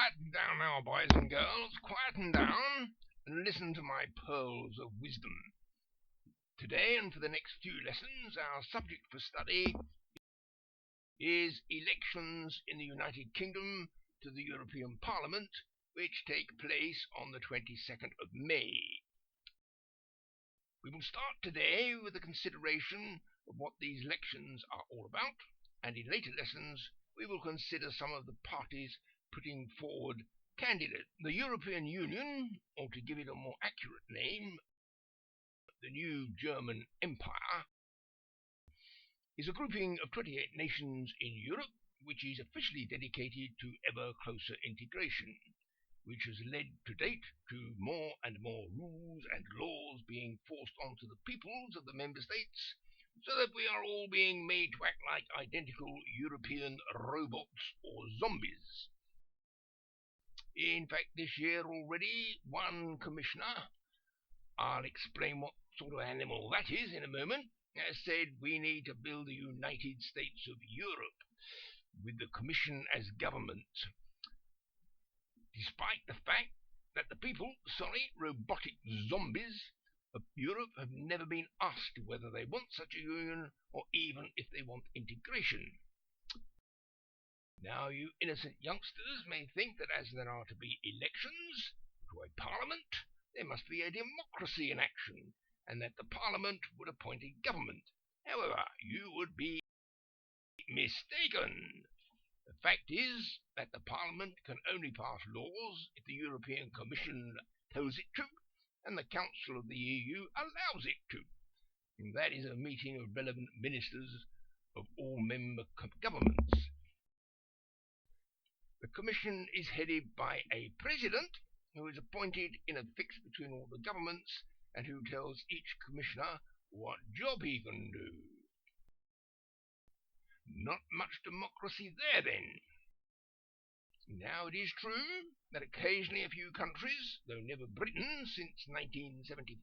Quieten down now, boys and girls, quieten down and listen to my pearls of wisdom. Today and for the next few lessons, our subject for study is elections in the United Kingdom to the European Parliament, which take place on the 22nd of May. We will start today with a consideration of what these elections are all about, and in later lessons we will consider some of the parties putting forward candidates. The European Union, or to give it a more accurate name, the new German Empire, is a grouping of 28 nations in Europe which is officially dedicated to ever closer integration, which has led to date to more and more rules and laws being forced onto the peoples of the member states, so that we are all being made to act like identical European robots or zombies. In fact, this year already, one commissioner, I'll explain what sort of animal that is in a moment, has said we need to build the United States of Europe, with the Commission as government, despite the fact that the robotic zombies of Europe have never been asked whether they want such a union or even if they want integration. Now, you innocent youngsters may think that as there are to be elections to a parliament, there must be a democracy in action, and that the parliament would appoint a government. However, you would be mistaken. The fact is that the Parliament can only pass laws if the European Commission tells it to, and the Council of the EU allows it to. And that is a meeting of relevant ministers of all member governments. The Commission is headed by a president who is appointed in a fix between all the governments and who tells each commissioner what job he can do. Not much democracy there, then. Now, it is true that occasionally a few countries, though never Britain since 1975,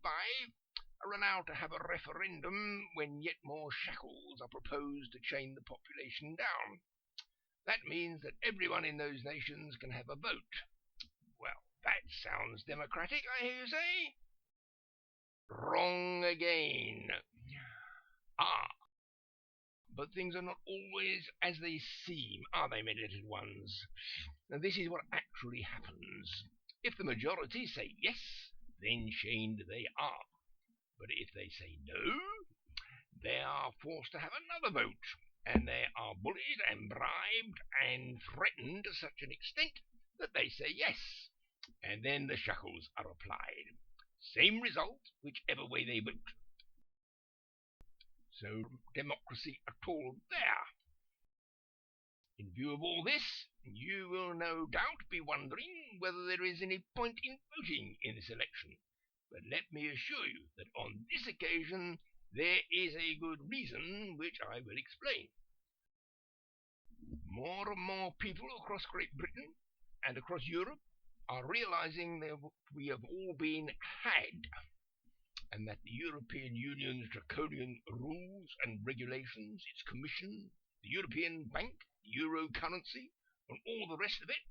are allowed to have a referendum when yet more shackles are proposed to chain the population down. That means that everyone in those nations can have a vote. Well, that sounds democratic, I hear you say? Wrong again. But things are not always as they seem, are they, my little ones? Now, this is what actually happens. If the majority say yes, then chained they are. But if they say no, they are forced to have another vote, and they are bullied and bribed and threatened to such an extent that they say yes, and then the shackles are applied. Same result, whichever way they vote. So democracy at all there. In view of all this, you will no doubt be wondering whether there is any point in voting in this election. But let me assure you that on this occasion there is a good reason which I will explain. More and more people across Great Britain and across Europe are realizing that we have all been had, and that the European Union's draconian rules and regulations, its commission, the European Bank, the euro currency, and all the rest of it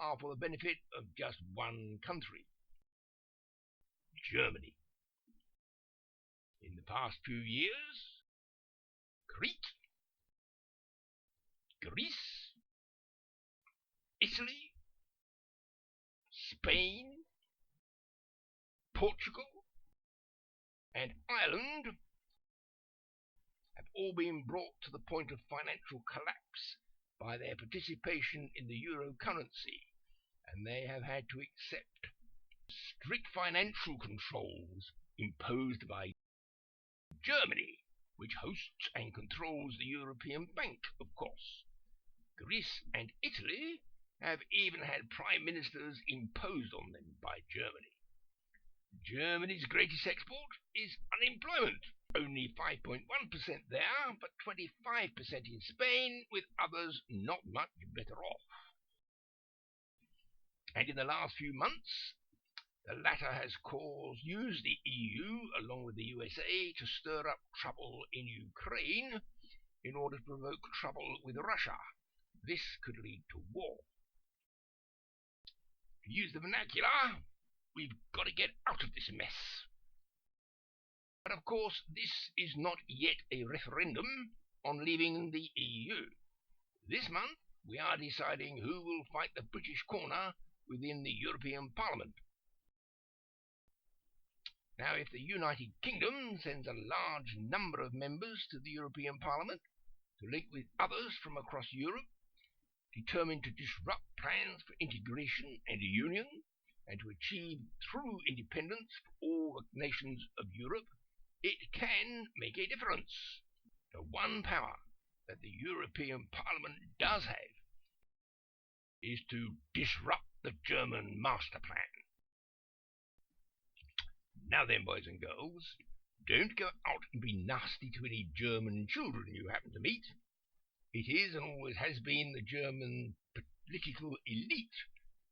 are for the benefit of just one country, Germany. In the past few years, Crete, Greece, Italy, Spain, Portugal, and Ireland have all been brought to the point of financial collapse by their participation in the euro currency, and they have had to accept strict financial controls imposed by Germany, which hosts and controls the European Bank, of course. Greece and Italy have even had prime ministers imposed on them by Germany. Germany's greatest export is unemployment. Only 5.1% there, but 25% in Spain, with others not much better off. And in the last few months, the latter has used the EU, along with the USA, to stir up trouble in Ukraine in order to provoke trouble with Russia. This could lead to war. To use the vernacular, we've got to get out of this mess. But of course, this is not yet a referendum on leaving the EU. This month, we are deciding who will fight the British corner within the European Parliament. Now, if the United Kingdom sends a large number of members to the European Parliament to link with others from across Europe, determined to disrupt plans for integration and union, and to achieve true independence for all the nations of Europe, it can make a difference. The one power that the European Parliament does have is to disrupt the German master plan. Now then, boys and girls, don't go out and be nasty to any German children you happen to meet. It is and always has been the German political elite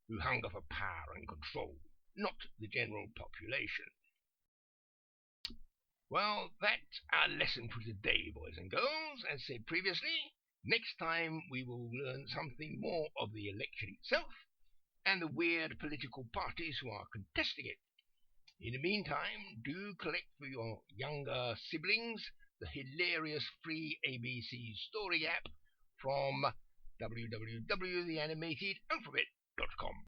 who hunger for power and control, not the general population. Well, that's our lesson for today, boys and girls. As said previously, next time we will learn something more of the election itself and the weird political parties who are contesting it. In the meantime, do collect for your younger siblings the hilarious free ABC story app from www.theanimatedalphabet.com.